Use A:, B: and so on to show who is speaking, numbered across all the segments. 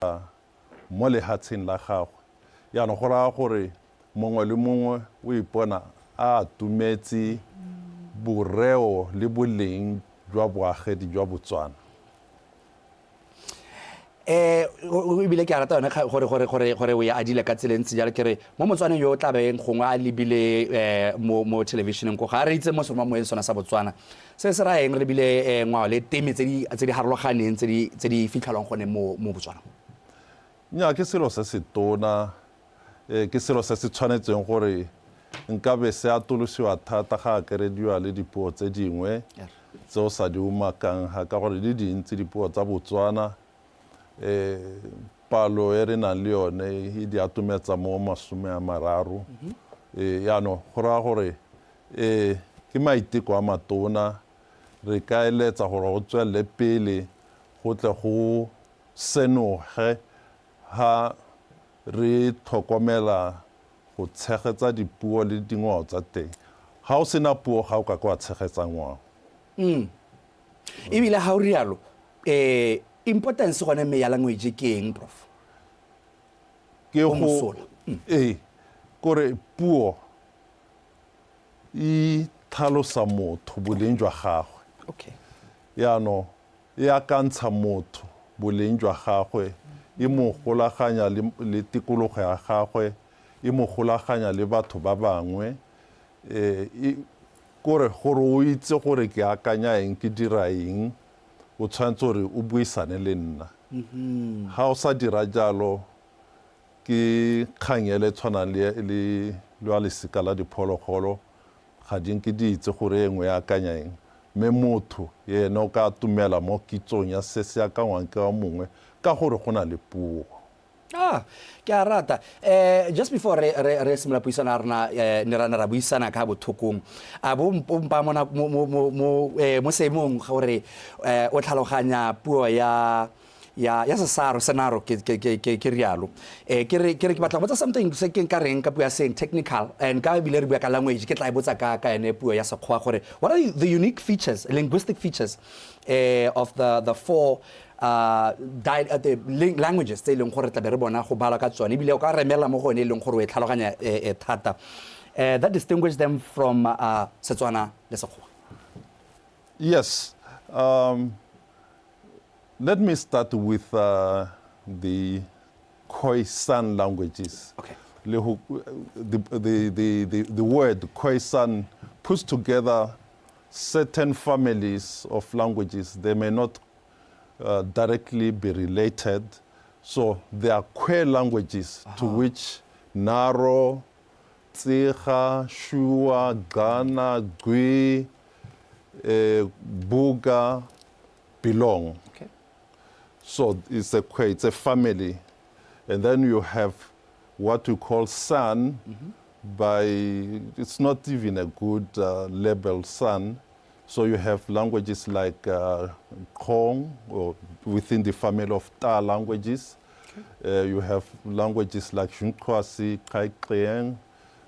A: mo lehatsheng la gago yaanong go raya gore mongwe le mongwe o ipona a tumetse boreo le boleng jwa boagedi jwa Botswana.
B: O bile ke a rata yone gore o ya adile ka tseleng tse jalo kere mo Motswana yo tla beng gongwe a lebile mo televisioneng go ga re itse mo sona moeng sona sa Botswana se se raeng re bile ngwao le teme tse di harologaneng tse di fitlhelwang gone mo Botswana.
A: Nya ke selo se se tona ke selo se se tshwanetseng gore nkabe se atolosiwa thata ga akerediwa le dipuo tse dingwe tseo sa di umakang ga ka gore di dintsi dipuo tsa Botswana palo e re nang le yone e di atumetsa mo 30 yaanong go raya gore ke maiteko a matona re ka eletsa gore go tswelele pele go tle go senoge ha re tlhokomela go tshegetsa dipuo le dingwao tsa teng ga o sena puo ga o ka kwa tshegetsa ngwao.
B: Ebile ha o rialo importance gone me ya language ke eng prof?
A: Ke go kore puo e tlhalosa motho boleng jwa gagwe.
B: Okay.
A: Yaanong e akantsha motho boleng jwa gagwe e mo golaganya le tikologo ya gagwe e mo golaganya le batho ba bangwe gore o itse gore ke akanya eng ke dira eng o tshwanetse gore o buisane le nna. Ha o sa dira jalo ke kgangele tshwanang le lesika la diphologolo ga dinke di itse gore engwe ya akanya eng mme motho yena o ka tumela mo kitsong ya se se akangwang ke wa mongwe ka gore go na le puo.
B: Ke a rata just before re simolola puisana rena ne ra buisana ka bothokong a bo mpompa mo seemong gore o tlhaloganya puo ya senaro ke rialo ke re ke batla go botsa something se ke nka reng ka puo ya seng technical and ka bile re bua ka language ke tla botsa ka ene puo ya sekgwa gore what are the unique features, linguistic features of the four the languages tse leng gore tla be re bona go bala ka tsone bile o ka remela mo gone leng gore o e tlhaloganya thata that distinguish them from Setswana le Sekgowa?
A: Yes. Let me start with the Khoisan languages.
B: Okay.
A: The word Khoisan puts together certain families of languages. They may not directly be related. So there are Khoi languages to which Naro, Tsikha, Shua, Ghana, Gwi, Buga belong.
B: Okay.
A: So it's a family. And then you have what we call San, it's not even a good label, San. So you have languages like Kong, or within the family of Ta languages. Okay. You have languages like Shunkwasi, Kai Krieng.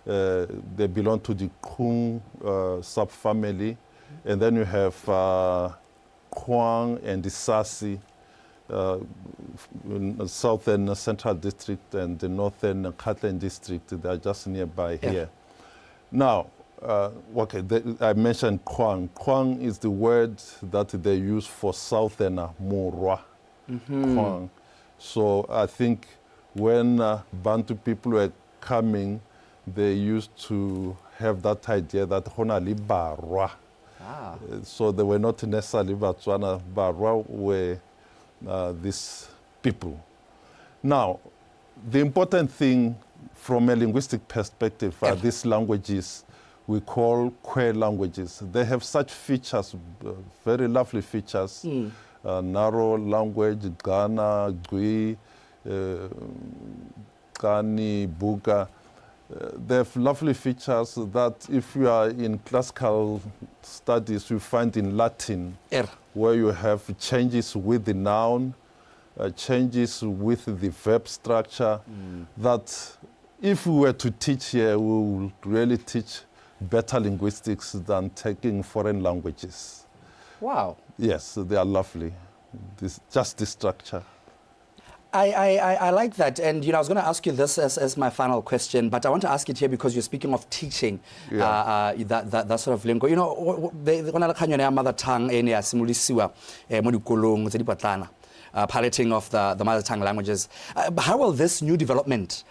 A: They belong to the Kung subfamily. And then you have Kwang and the Sasi, southern central district and the northern Katlan district. They are just nearby here. Now, I mentioned Kwang. Kwang is the word that they use for southerner, Morwa. Kwang. So I think when Bantu people were coming, they used to have that idea that Honali Barwa. So they were not necessarily Batswana. Barwa were these people. Now, the important thing from a linguistic perspective are these languages we call Khoi languages. They have such features, very lovely features. Naro language, Ghana, Gwi, Kani, Buga. They have lovely features that if you are in classical studies, you find in Latin, where you have changes with the noun, changes with the verb structure, that if we were to teach here, we would really teach better linguistics than taking foreign languages.
B: Wow.
A: Yes, they are lovely. Just the structure.
B: I like that, and I was going to ask you this as my final question, but I want to ask it here because you're speaking of teaching that sort of lingo. The mother tongue piloting of the mother tongue languages. How will this new development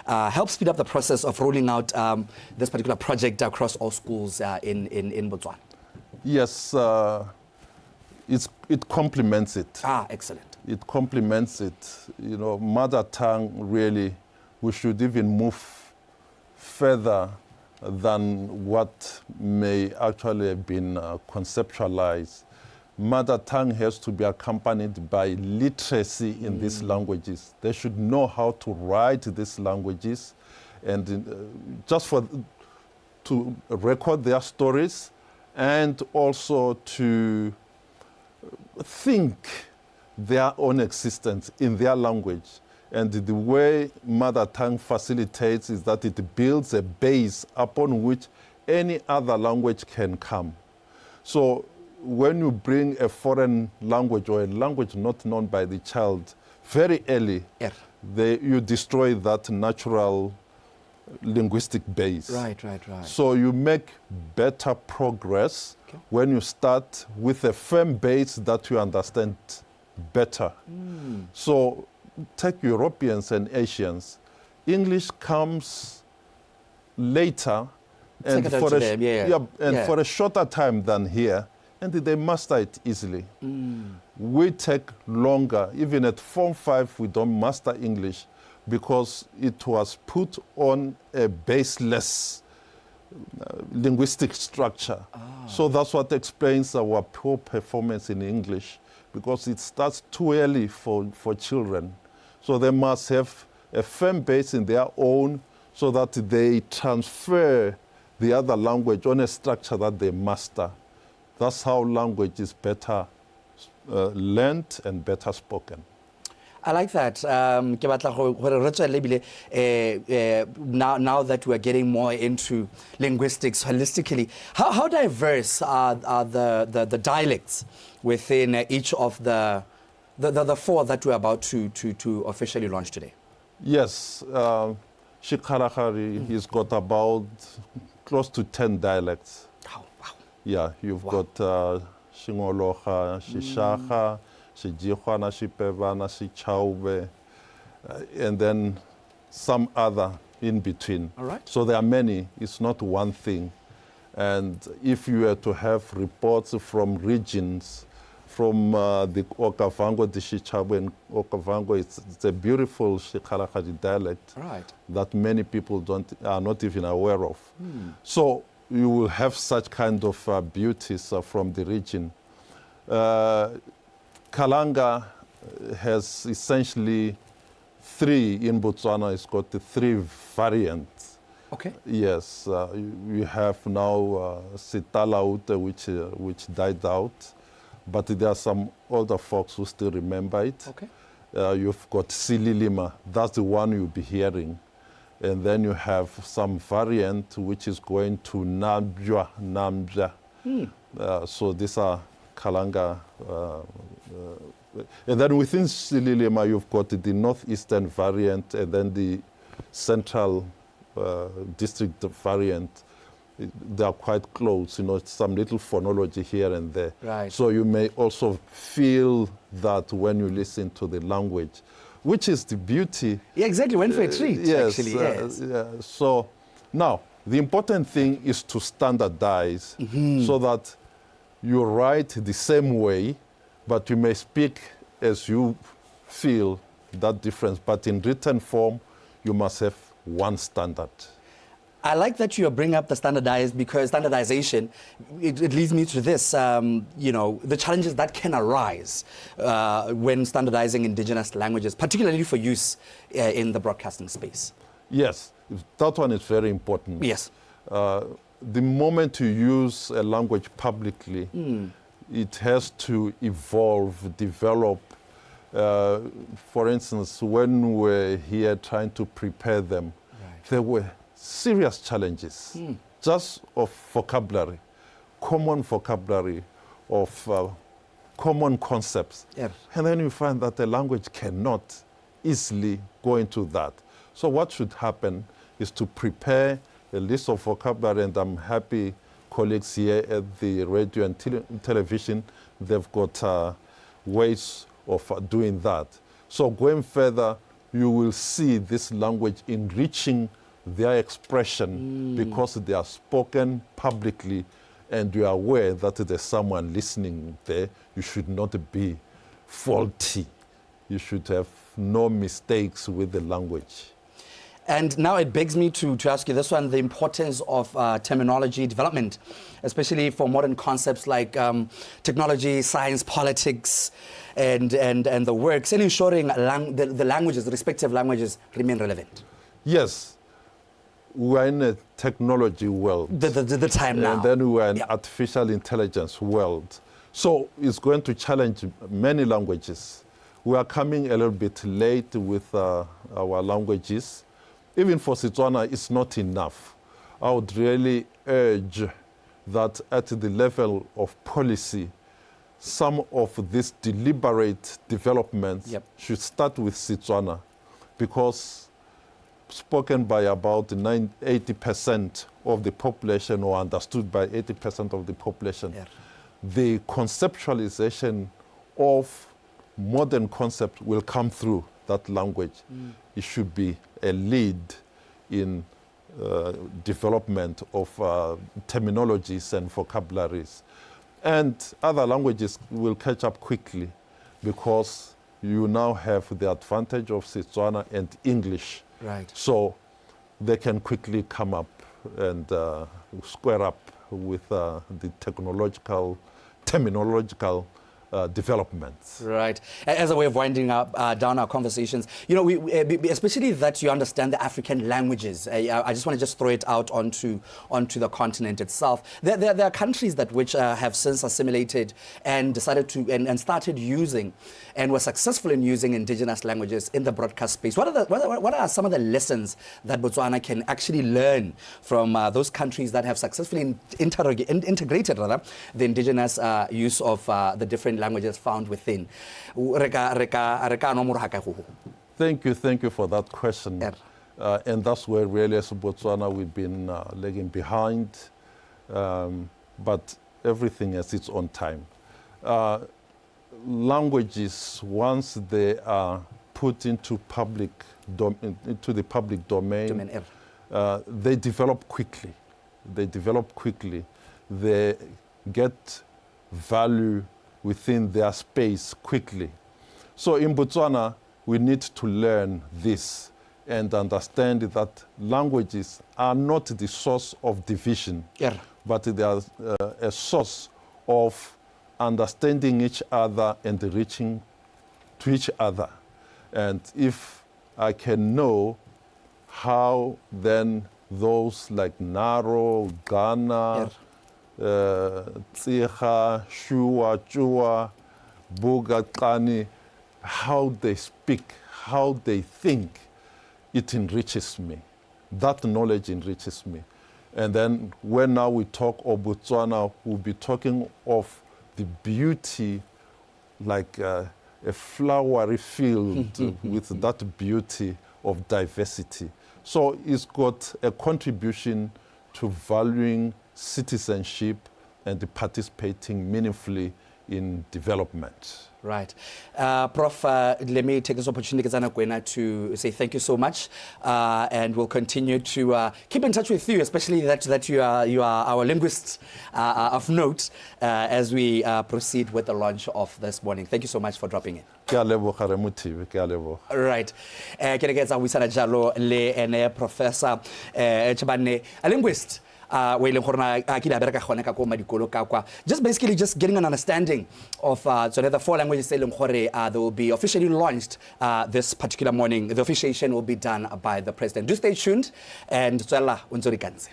B: help speed up the process of rolling out this particular project across all schools in Botswana?
A: Yes. It complements it.
B: Excellent.
A: It complements it. Mother tongue, really, we should even move further than what may actually have been conceptualized. Mother tongue has to be accompanied by literacy in these languages. They should know how to write these languages and just to record their stories and also to think their own existence in their language. And the way mother tongue facilitates is that it builds a base upon which any other language can come. So when you bring a foreign language or a language not known by the child very early, you destroy that natural linguistic base.
B: Right.
A: So you make better progress when you start with a firm base that you understand better. So take Europeans and Asians. English comes later and for a shorter time than here, and they master it easily. We take longer. Even at Form 5, we don't master English because it was put on a baseless linguistic structure. So that's what explains our poor performance in English, because it starts too early for children. So they must have a firm base in their own so that they transfer the other language on a structure that they master. That's how language is better learned and better spoken.
B: I like that. Now that we're getting more into linguistics holistically, how diverse are the dialects within each of the four that we're about to officially launch today? Yes,
A: Shekgalagari has got about close to 10 dialects.
B: Wow.
A: Yeah, you've got Shingologa, Shishaga, Shijihwana, Shipevana, Shichaube, and then some other in between.
B: All right.
A: So there are many. It's not one thing. And if you were to have reports from regions, from the Okavango, the Shichabe and Okavango, it's a beautiful Shekgalagari dialect that many people are not even aware of. So you will have such kind of beauties from the region. iKalanga has essentially three in Botswana. It's got the three variants.
B: Okay.
A: Yes, we have now Sitalaute, which died out, but there are some older folks who still remember it.
B: Okay.
A: You've got Sililima. That's the one you'll be hearing. And then you have some variant which is going to Namja. So these are iKalanga. And then within Sililima, you've got the northeastern variant and then the central district variant. They are quite close, some little phonology here and there.
B: Right.
A: So you may also feel that when you listen to the language, which is the beauty.
B: Yeah, exactly, went for a treat,
A: yes,
B: actually, yes.
A: So now, the important thing is to standardize so that you write the same way, but you may speak as you feel that difference. But in written form, you must have one standard.
B: I like that you bring up the standardized, because standardization, it leads me to this, the challenges that can arise when standardizing indigenous languages, particularly for use in the broadcasting space.
A: Yes, that one is very important.
B: Yes.
A: The moment you use a language publicly, it has to evolve, develop. For instance, when we're here trying to prepare them, there were serious challenges, just of vocabulary, common vocabulary of common concepts.
B: Yeah.
A: And then you find that the language cannot easily go into that. So what should happen is to prepare a list of vocabulary, and I'm happy colleagues here at the radio and television, they've got ways of doing that. So going further, you will see this language enriching their expression because they are spoken publicly, and you are aware that there's someone listening there. You should not be faulty. You should have no mistakes with the language.
B: And now it begs me to ask you this one, the importance of terminology development, especially for modern concepts like technology, science, politics, and the works, and ensuring the languages, the respective languages, remain relevant.
A: Yes, we're in a technology world.
B: The time now.
A: And then we're in artificial intelligence world. So it's going to challenge many languages. We are coming a little bit late with our languages. Even for Setswana, it's not enough. I would really urge that at the level of policy, some of these deliberate developments should start with Setswana, because spoken by about 80% of the population, or understood by 80% of the population, the conceptualization of modern concept will come through that language. It should be a lead in development of terminologies and vocabularies. And other languages will catch up quickly, because you now have the advantage of Setswana and English.
B: Right.
A: So they can quickly come up and square up with the technological, terminological developments.
B: Right. As a way of winding up down our conversations, you know, we especially that you understand the African languages. I just want to just throw it out onto the continent itself. There are countries that which have since assimilated and decided to and started using and were successful in using indigenous languages in the broadcast space. What are some of the lessons that Botswana can actually learn from those countries that have successfully integrated rather the indigenous use of the different languages found within?
A: Thank you for that question. And that's where really as Botswana we've been lagging behind, but everything has its own time. Languages, once they are put into the public domain, they develop quickly. They get value within their space quickly. So in Botswana, we need to learn this and understand that languages are not the source of division, but they are a source of understanding each other and reaching to each other. And if I can know how then those like Naro, Ghana, Tsiha, Shua, Chua, Buga, Kani, how they speak, how they think, it enriches me. That knowledge enriches me. And then when now we talk of Botswana, we'll be talking of the beauty, like a flowery field with that beauty of diversity. So it's got a contribution to valuing citizenship and participating meaningfully in development.
B: Right. Prof, let me take this opportunity to say thank you so much, and we'll continue to keep in touch with you, especially that you are our linguists of note as we proceed with the launch of this morning. Thank you so much for dropping in. Right. Professor Chabane, a linguist. Just basically just getting an understanding of the 4 languages they will be officially launched this particular morning. The officiation will be done by the president. Do stay tuned and tswela unzuri kanze.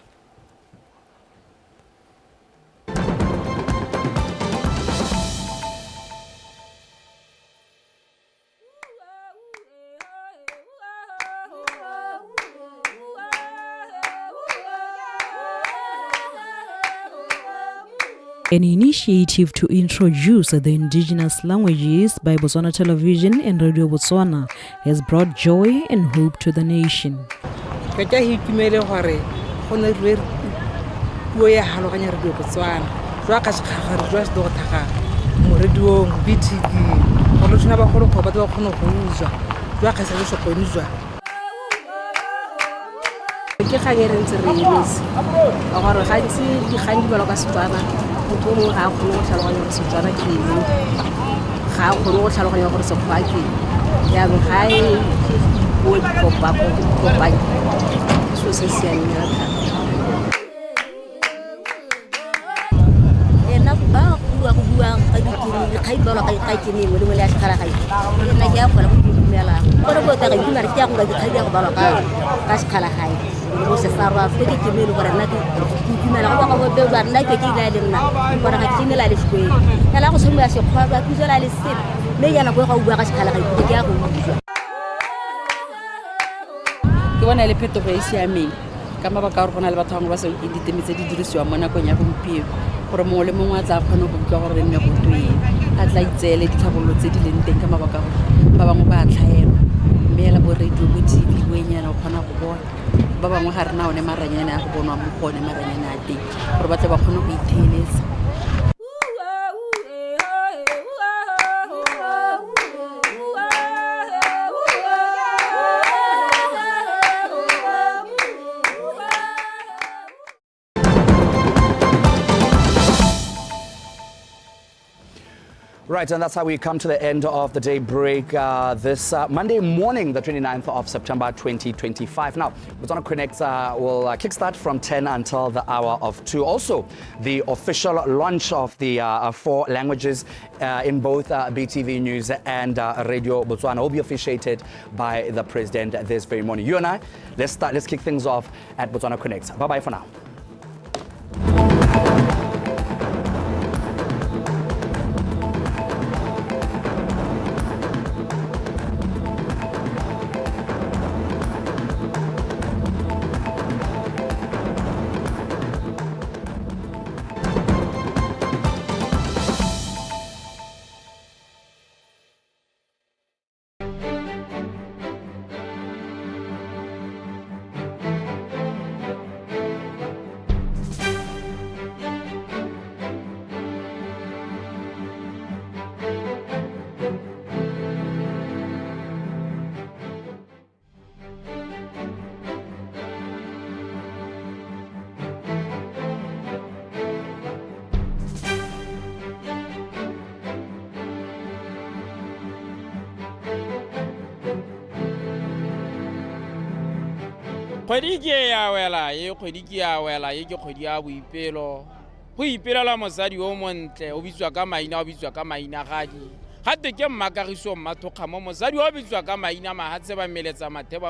C: An initiative to introduce the indigenous languages by Botswana Television and Radio Botswana has brought joy and hope to the nation.
D: Ke khagere ntse re ilese gore ga itse di khandi ba ka Setswana motho mo ga go go tlhaloganya go Setswana ke eng ga go go tlhaloganya gore se kwa ke ya go ga e go kopa so se sianya ena ba go bua ka dikini ga ibola ka kini mo le ya tlhara ga ina ke ya go mela gore go ta ga dimara ke ya go ga di go bala ka Shekgalagari go se sarwa fe ke me le gore nna ke dimela go go be ba nna ke ile le nna gore ga ke nela le sekwe ya la go se mo ya se khwa ba ke jela le se me yana go ga bua ka Shekgalagari ke ya go bua ke bona le phetogo e siameng ka mabaka gore gona le batho ba sa ditemi tse di dirisiwa mo nakong ya gompieno gore mongwe le mongwe a tla kgona go utlwa gore mme go tweng a tla itseele ditlhabololo tse di leng teng ka mabaka gore ba bangwe ba tlhaelwa mme la bo radio bo TV wenyana o kgona go bona ba bangwe ga rena one maranyane a go bonwa mo gone maranyane a teng gore ba tle ba kgone go itheeletsa.
B: Right, and that's how we come to the end of the day break this Monday morning, the 29th of September 2025. Now, Botswana Connect will kickstart from 10 until the hour of 2. Also, the official launch of the 4 languages in both BTV News and Radio Botswana will be officiated by the president this very morning. You and I, let's kick things off at Botswana Connect. Bye-bye for now.
E: Kgwedi ke ya wela ye ke kgwedi ya boipelo go ipelela mosadi o montle o bitswa ka maina gadi gape ke mmakagiso mmathokga mo mosadi o bitswa ka maina mahatse ba meletsa matheba